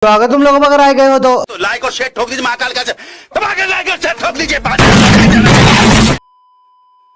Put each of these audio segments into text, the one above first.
तो अगर तुम लोग अगर आए गए हो तो लाइक और शेयर ठोक दीजिए। महाकाल का लाइक और शेयर ठोक दीजिए।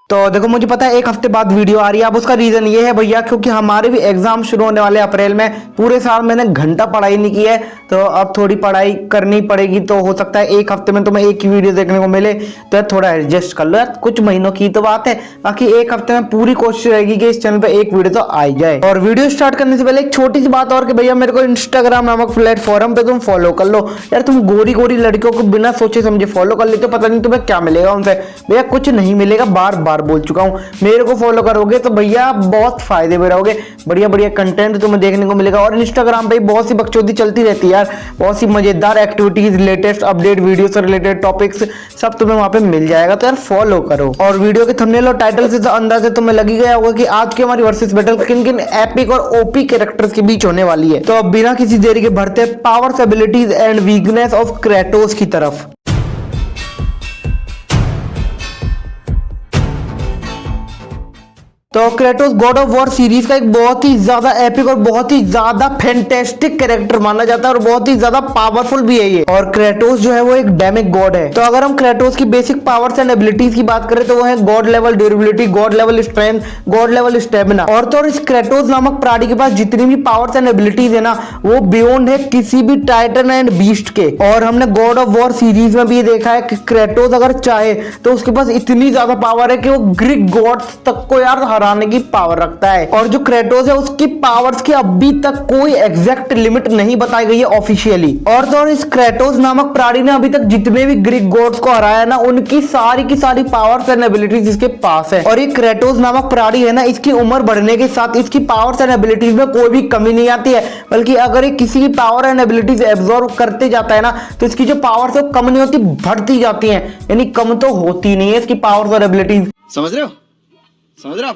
तो देखो, मुझे पता है एक हफ्ते बाद वीडियो आ रही है। अब उसका रीजन ये है भैया, क्योंकि हमारे भी एग्जाम शुरू होने वाले अप्रैल में। पूरे साल मैंने घंटा पढ़ाई नहीं की है, तो अब थोड़ी पढ़ाई करनी पड़ेगी। तो हो सकता है एक हफ्ते में तुम्हें एक ही वीडियो देखने को मिले, तो यार थोड़ा एडजस्ट कर लो यार। कुछ महीनों की तो बात है, बाकी एक हफ्ते में पूरी कोशिश रहेगी कि इस चैनल पे एक वीडियो तो आ जाए। और वीडियो स्टार्ट करने से पहले एक छोटी सी बात और कि भैया मेरे को इंस्टाग्राम नामक प्लेटफॉर्म पे तुम फॉलो कर लो यार। तुम गोरी गोरी लड़कियों को बिना सोचे समझे फॉलो कर लेते हो, पता नहीं तुम्हें क्या मिलेगा उनसे। भैया कुछ नहीं मिलेगा, बार बार बोल चुका हूँ। मेरे को फॉलो करोगे तो भैया बहुत फायदे में रहोगे, बढ़िया बढ़िया कंटेंट तुम्हें देखने को मिलेगा। और इंस्टाग्राम पे बहुत सी बकचोदी चलती रहती है यार, बहुत सी मजेदार एक्टिविटीज, लेटेस्ट अपडेट, वीडियो से रिलेटेड टॉपिक्स सब तुम्हें वहां पे मिल जाएगा। तो यार फॉलो करो। और वीडियो के थंबनेल और टाइटल से तो अंदाजा तुम्हें लग ही गया होगा कि आज की हमारी वर्सेस बैटल किन किन एपिक और ओपी कैरेक्टर्स के बीच होने वाली है। तो अब बिना किसी देरी के बढ़ते powers, abilities and weakness of Kratos की तरफ। तो Kratos God of war series का एक बहुत ही ज्यादा एपिक और बहुत ही ज्यादा फैंटास्टिक कैरेक्टर माना जाता है और बहुत ही ज्यादा पावरफुल भी है ये। और क्रेटोस जो है वो एक डैमिक गॉड है। तो अगर हम क्रेटोस की बेसिक पावर्स एंड एबिलिटीज की बात करें तो वो है God level durability, God level strength, God level stamina. और तो और इस क्रेटोस नामक प्राणी के पास जितनी भी पावर्स एंड एबिलिटीज है ना, वो बियॉन्ड है किसी भी टाइटन एंड बीस्ट के। और हमने गॉड ऑफ वॉर सीरीज में भी ये देखा है कि क्रेटोस अगर चाहे तो उसके पास इतनी ज्यादा पावर है कि वो ग्रीक गॉड्स तक को यार हराने की पावर रखता है। और जो क्रेटोस है उसकी पावर्स की अभी तक कोई एग्जैक्ट लिमिट नहीं बताई गई है ऑफिशियली। और तो और इस क्रेटोस नामक प्राणी ने अभी तक जितने भी ग्रीक गॉड्स को हराया ना, उनकी सारी की सारी पावर्स एंड एबिलिटीज इसके पास है। और ये क्रेटोस नामक प्राणी है ना, इसकी उम्र बढ़ने के साथ इसकी पावर्स एंड एबिलिटीज में कोई भी कमी नहीं आती है, बल्कि अगर ये किसी की पावर एंड एबिलिटीज एब्जॉर्ब करते जाता है ना, तो इसकी जो पावर्स है वो कम नहीं होती, बढ़ती जाती है। यानी कम तो होती नहीं है इसकी पावर्स और एबिलिटीज। समझ रहे हो? समझ रहे हो?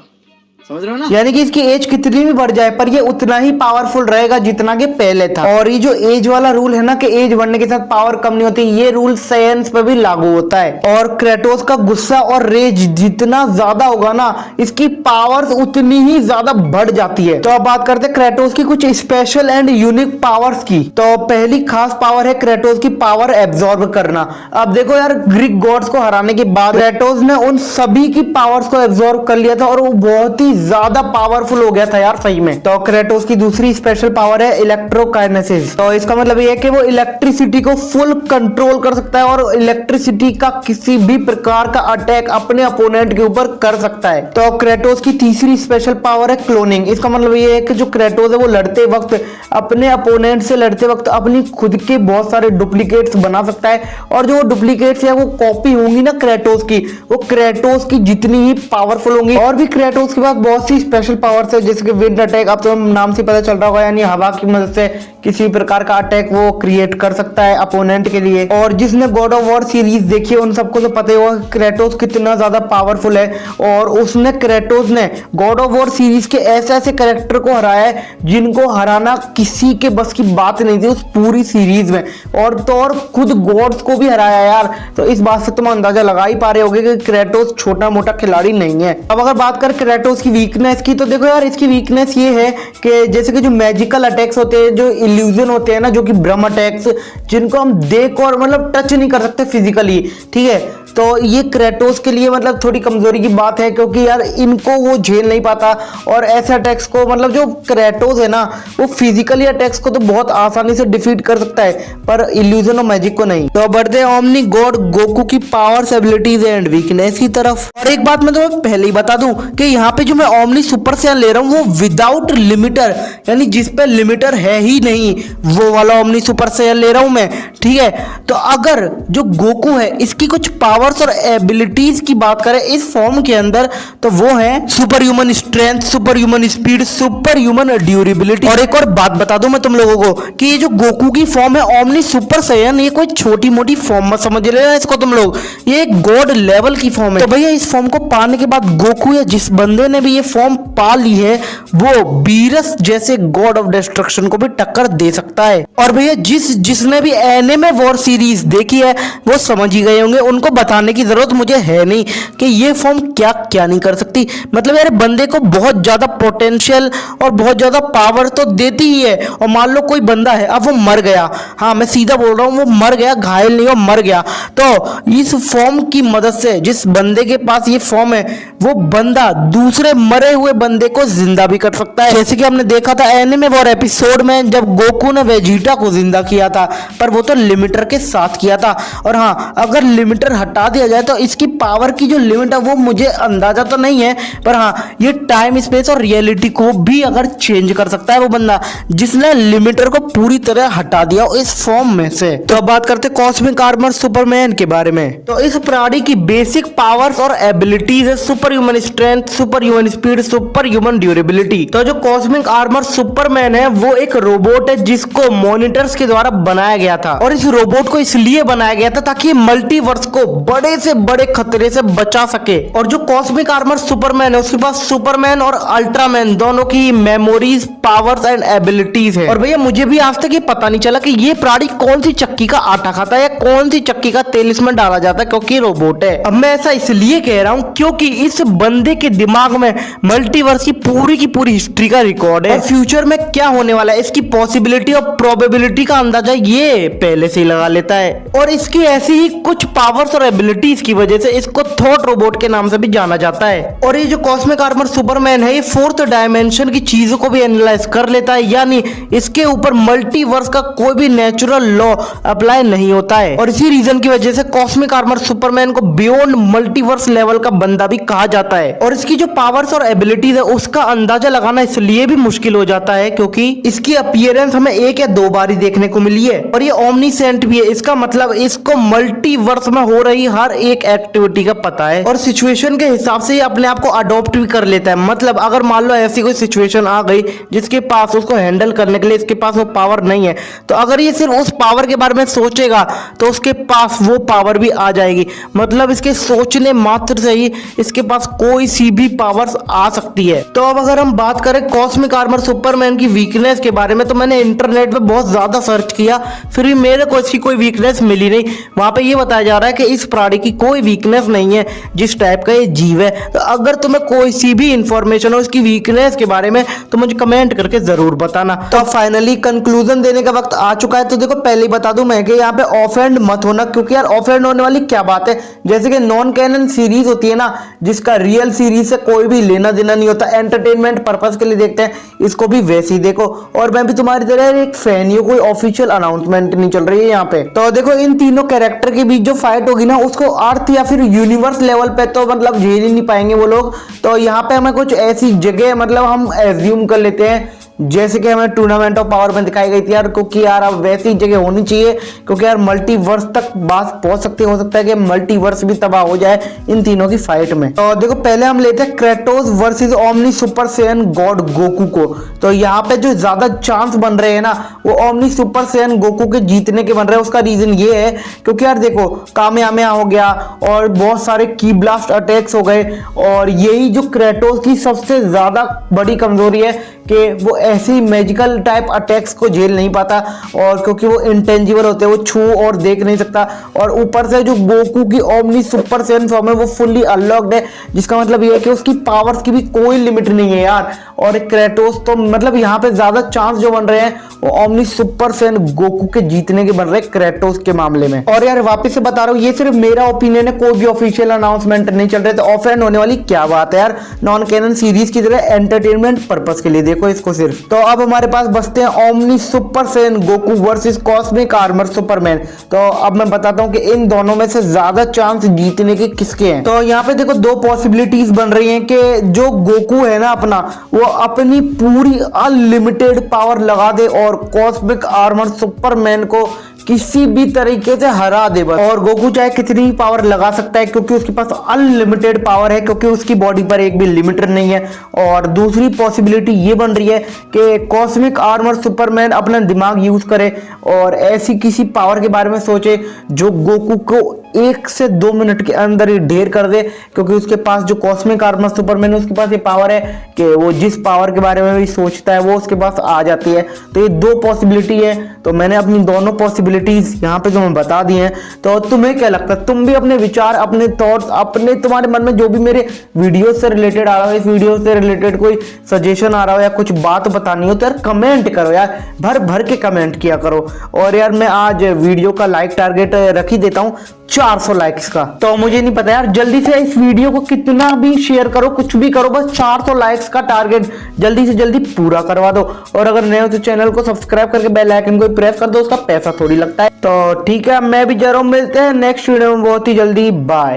समझ रहे हो ना? यानी कि इसकी एज कितनी भी बढ़ जाए पर ये उतना ही पावरफुल रहेगा जितना कि पहले था। और ये जो एज वाला रूल है ना कि एज बढ़ने के साथ पावर कम नहीं होती, ये रूल साइंस पे भी लागू होता है। और क्रेटोस का गुस्सा और रेज जितना ज्यादा होगा ना, इसकी पावर्स उतनी ही ज्यादा बढ़ जाती है। तो अब बात करते हैं क्रेटोस की कुछ स्पेशल एंड यूनिक पावर्स की। तो पहली खास पावर है क्रेटोस की पावर एब्जॉर्ब करना। अब देखो यार, ग्रीक गॉड्स को हराने के बाद क्रेटोस ने उन सभी की पावर्स को एब्जॉर्ब कर लिया था और वो बहुत ही ज्यादा पावरफुल हो गया था यार सही में। तो क्रेटोस की दूसरी स्पेशल पावर है इलेक्ट्रोकाइनेसिस। तो इसका मतलब ये है कि वो इलेक्ट्रिसिटी को फुल कंट्रोल कर सकता है और इलेक्ट्रिसिटी का किसी भी प्रकार का अटैक अपने अपोनेंट के ऊपर कर सकता है। तो क्रेटोस की तीसरी स्पेशल पावर है क्लोनिंग। इसका मतलब ये है कि जो क्रेटोस है वो लड़ते वक्त, अपने अपोनेंट से लड़ते वक्त अपनी खुद के बहुत सारे डुप्लीकेट्स बना सकता है। और जो डुप्लीकेट्स है वो कॉपी होंगी ना क्रेटोस की, वो क्रेटोस की जितनी ही पावरफुल होंगी। और भी क्रेटोस के पास बहुत सी स्पेशल पावर्स है, जैसे कि विंड अटैक। अब तो नाम से पता चल रहा होगा, यानी हवा की मदद से किसी प्रकार का अटैक वो क्रिएट कर सकता है अपोनेंट के लिए। और जिसने गॉड ऑफ वॉर सीरीज देखी है उन सबको तो पता ही होगा क्रेटोस कितना ज्यादा पावरफुल है। और उसने क्रेटोस ने गॉड ऑफ वॉर सीरीज के ऐसे ऐसे कैरेक्टर को हराया है जिनको हराना किसी के बस की बात नहीं थी उस पूरी सीरीज में। और तो और खुद गॉड्स को भी हराया यार। तो इस बात से तुम अंदाजा लगा ही पा रहे होगे कि क्रेटोस छोटा मोटा खिलाड़ी नहीं है। अब अगर बात करें क्रेटोस की वीकनेस की, तो देखो यार इसकी वीकनेस ये है कि जैसे कि जो मैजिकल अटैक्स होते हैं, जो इल्यूजन होते हैं ना, जो कि ब्रह्म अटैक्स, जिनको हम देख और मतलब टच नहीं कर सकते फिजिकली, ठीक है, तो ये क्रेटोस के लिए मतलब थोड़ी कमजोरी की बात है, क्योंकि यार इनको वो झेल नहीं पाता। और ऐसे अटैक्स को मतलब जो क्रेटोस है ना, वो फिजिकली अटैक्स को तो बहुत आसानी से डिफीट कर सकता है, पर इल्यूजन और मैजिक को नहीं। तो बढ़ते हैं ओमनी गॉड गोकू की पावर्स, एबिलिटीज एंड वीकनेस की तरफ। और एक बात मैं तुम्हें पहले ही बता दूं कि यहाँ पे जो मैं ओमनी सुपर सैयन ले रहा हूँ वो विदाउट लिमिटर, यानी जिस पे लिमिटर है ही नहीं, वो वाला ओमनी सुपर सैयन ले रहा हूं मैं, ठीक है। तो अगर जो गोकू है इसकी कुछ पावर्स और एबिलिटीज की बात करें इस फॉर्म के अंदर, तो वो है super human strength, super human speed, super human durability. और एक और बात बता दूं मैं तुम लोगों को कि ये जो गोकू की फॉर्म है ओमनी सुपर सैयन, ये कोई छोटी मोटी फॉर्म मत समझ लेना इसको तुम लोग, ये एक गॉड लेवल की फॉर्म है। तो भैया इस फॉर्म को पाने के बाद गोकू या जिस बंदे ने भी ये फॉर्म पा ली है वो बीरस जैसे गॉड ऑफ डिस्ट्रक्शन को भी टक्कर दे सकता है। और भैया जिसने भी एनिमे वॉर सीरीज देखी है वो समझ ही गए होंगे, उनको बता बताने की जरूरत मुझे है नहीं कि ये फॉर्म क्या क्या नहीं कर सकती। मतलब यार बंदे को बहुत ज्यादा पोटेंशियल और बहुत ज्यादा पावर तो देती ही है। और मान लो कोई बंदा है, अब वो मर गया, हाँ मैं सीधा बोल रहा हूँ, वो मर गया, घायल नहीं हो, मर गया, तो इस फॉर्म की मदद से जिस बंदे के पास ये फॉर्म है वो बंदा दूसरे मरे हुए बंदे को जिंदा भी कर सकता है। जैसे कि हमने देखा था एनिमे वॉर एपिसोड में जब गोकू ने वेजिटा को जिंदा किया था, पर वो तो लिमिटर के साथ किया था। और हाँ, अगर लिमिटर हटा दिया जाए तो इसकी पावर की जो लिमिट है वो मुझे अंदाजा तो नहीं है, पर हाँ ये टाइम स्पेस और रियलिटी को भी अगर चेंज कर सकता है वो बंदा जिसने लिमिटर को पूरी तरह हटा दिया इस फॉर्म में से। तो अब बात करते कॉस्मिक आर्मर सुपरमैन के बारे में। तो इस प्राणी की बेसिक पावर्स और एबिलिटीज है super human strength, super human speed, super human durability. तो जो कॉस्मिक आर्मर सुपरमैन है वो एक रोबोट है जिसको मॉनिटर्स के द्वारा बनाया गया था। और इस रोबोट को इसलिए बनाया गया था ताकि मल्टीवर्स को बड़े से बड़े खतरे से बचा सके। और जो कॉस्मिक आर्मर सुपरमैन है उसके पास सुपरमैन और अल्ट्रामैन दोनों की मेमोरीज, पावर्स एंड एबिलिटीज है। और भैया मुझे भी आज तक ये पता नहीं चला कि ये प्राणी कौन सी चक्की का आटा खाता है या कौन सी चक्की का तेल इसमें डाला जाता है, क्योंकि रोबोट है। अब मैं ऐसा इसलिए कह रहा हूँ क्योंकि इस बंदे के दिमाग में मल्टीवर्स की पूरी हिस्ट्री का रिकॉर्ड है। फ्यूचर में क्या होने वाला है इसकी पॉसिबिलिटी और प्रोबेबिलिटी का अंदाजा ये पहले से ही लगा लेता है। और इसकी ऐसी ही कुछ पावर्स और एबिलिटीज की वजह से इसको थॉट रोबोट के नाम से भी जाना जाता है। और ये जो कॉस्मिक आर्मर सुपरमैन है ये फोर्थ डायमेंशन की चीजों को भी एनालाइज कर लेता है, यानी इसके ऊपर मल्टीवर्स का कोई भी नेचुरल लॉ अप्लाई नहीं होता है। और इसी रीजन की वजह से कॉस्मिक आर्मर सुपरमैन को बियॉन्ड मल्टीवर्स लेवल का बंदा भी कहा जाता है। और इसकी जो पावर्स और एबिलिटीज है उसका अंदाजा लगाना इसलिए भी मुश्किल हो जाता है क्योंकि इसकी अपीयरेंस हमें एक या दो बार ही देखने को मिली है। और ये ओमनीसेंट भी है, इसका मतलब इसको मल्टीवर्स में हो रही हर एक एक्टिविटी का पता है और सिचुएशन के हिसाब से ये अपने आप को अडॉप्ट भी कर लेता है। मतलब अगर मान लो ऐसी कोई सिचुएशन आ गई जिसके पास उसको हैंडल करने के लिए इसके पास वो पावर नहीं है, तो अगर ये सिर्फ उस पावर के बारे में सोचेगा तो उसके पास वो पावर भी आ जाएगी। मतलब इसके सोचने मात्र से ही इसके पास कोई सी भी पावर्स आ सकती है। तो अब अगर हम बात करें कॉस्मिक आर्मर सुपरमैन की वीकनेस के बारे में, तो मैंने इंटरनेट पे बहुत ज्यादा सर्च किया, फिर भी मेरे को इसकी कोई वीकनेस मिली नहीं। वहां पे ये बताया जा रहा है कि इस प्राणी की कोई वीकनेस नहीं है जिस टाइप का ये जीव है। तो अगर तुम्हें कोई सी भी इंफॉर्मेशन हो इसकी वीकनेस के बारे में तो मुझे कमेंट करके जरूर बताना। तो फाइनली कंक्लूजन देने का वक्त आ चुका है। तो देखो पहले ही बता दूं मैं कि यहाँ पे ऑफेंड मत होना, क्योंकि यार ऑफेंड होने वाली क्या बात है। जैसे कि नॉन कैनन सीरीज होती है ना, जिसका रियल सीरीज से कोई भी लेना देना नहीं होता, एंटरटेनमेंट पर्पस के लिए देखते हैं, इसको भी वैसे ही देखो। और मैं भी तुम्हारी तरह एक फैन ही हूं, कोई ऑफिशियल अनाउंसमेंट नहीं चल रही है यहाँ पे। तो देखो इन तीनों कैरेक्टर के बीच जो फाइट होगी ना उसको अर्थ या फिर यूनिवर्स लेवल पे तो मतलब झेल ही नहीं पाएंगे वो लोग। तो यहाँ पे हमें कुछ ऐसी जगह मतलब हम एज्यूम कर लेते हैं जैसे कि हमें टूर्नामेंट ऑफ पावर में दिखाई गई थी यार, क्योंकि यार अब वैसी जगह होनी चाहिए क्योंकि यार मल्टीवर्स तक बात पहुंच सकती है। हो सकता है कि मल्टीवर्स भी तबाह हो जाए इन तीनों की फाइट में। तो देखो पहले हम लेते हैं Kratos versus omni super Saiyan God Goku को। तो यहाँ पे जो ज्यादा चांस बन रहे हैं ना वो ओमनी सुपर सैयन गोकू के जीतने के बन रहे हैं। उसका रीजन ये है क्योंकि यार देखो कामयामिया हो गया और बहुत सारे की ब्लास्ट अटैक्स हो गए, और यही जो क्रेटोस की सबसे ज्यादा बड़ी कमजोरी है कि वो ऐसी मैजिकल टाइप अटैक्स को झेल नहीं पाता, और क्योंकि वो इंटेंजिबल होते हैं, वो छू और देख नहीं सकता। और ऊपर से जो गोकू की ओमनी सुपर सैयन फॉर्म है वो फुल्ली अनलॉक्ड है, जिसका मतलब ये है कि उसकी पावर्स की भी कोई लिमिट नहीं है यार। और क्रेटोस तो मतलब यहाँ पे ज्यादा चांस जो बन रहे हैं वो ओमनी सुपर सैयन गोकू के जीतने के बन रहे हैं क्रेटोस के मामले में। और यार वापस से बता रहा हूँ ये सिर्फ मेरा ओपिनियन है, कोई भी ऑफिशियल अनाउंसमेंट नहीं चल रहे। तो ऑफलाइन होने वाली क्या बात है यार, नॉन कैनन सीरीज की तरह एंटरटेनमेंट पर्पस के लिए देखो इसको सिर्फ। तो अब हमारे पास बचते हैं omni super Saiyan Goku versus cosmic armour Superman. तो अब मैं बताता हूँ कि इन दोनों में से ज्यादा चांस जीतने के किसके हैं। तो यहाँ पे देखो दो पॉसिबिलिटीज बन रही हैं कि जो गोकू है ना अपना, वो अपनी पूरी अनलिमिटेड पावर लगा दे और कॉस्मिक आर्मर सुपरमैन को किसी भी तरीके से हरा दे बस। और गोकू चाहे कितनी ही पावर लगा सकता है क्योंकि उसके पास अनलिमिटेड पावर है, क्योंकि उसकी बॉडी पर एक भी लिमिटर नहीं है। और दूसरी पॉसिबिलिटी ये बन रही है कि कॉस्मिक आर्मर सुपरमैन अपना दिमाग यूज करे और ऐसी किसी पावर के बारे में सोचे जो गोकू को 1 से 2 मिनट के अंदर ही ढेर कर दे, क्योंकि उसके पास जो कॉस्मिक आर्मर सुपरमैन है उसके पास ये पावर है कि वो जिस पावर के बारे में भी सोचता है वो उसके पास आ जाती है। तो ये 2 पॉसिबिलिटी है, तो मैंने अपनी दोनों पॉसिबिलिटीज यहाँ पे तुम्हें बता दी हैं। तो तुम्हें क्या लगता है, तुम भी अपने विचार, अपने थॉट्स, अपने तुम्हारे मन में जो भी मेरे वीडियो से रिलेटेड आ रहा हो, इस वीडियो से रिलेटेड कोई सजेशन आ रहा हो या कुछ बात बतानी हो तो यार कमेंट करो यार, भर भर के कमेंट किया करो। और यार मैं आज वीडियो का लाइक टारगेट रख ही देता हूँ 400 लाइक्स का। तो मुझे नहीं पता यार, जल्दी से इस वीडियो को कितना भी शेयर करो, कुछ भी करो, बस 400 लाइक्स का टारगेट जल्दी से जल्दी पूरा करवा दो। और अगर नए हो तो चैनल को सब्सक्राइब करके बेल आइकन को प्रेस कर दो, उसका पैसा थोड़ी लगता है। तो ठीक है, मैं भी जा रहा हूँ, मिलते हैं नेक्स्ट वीडियो में बहुत ही जल्दी, बाय।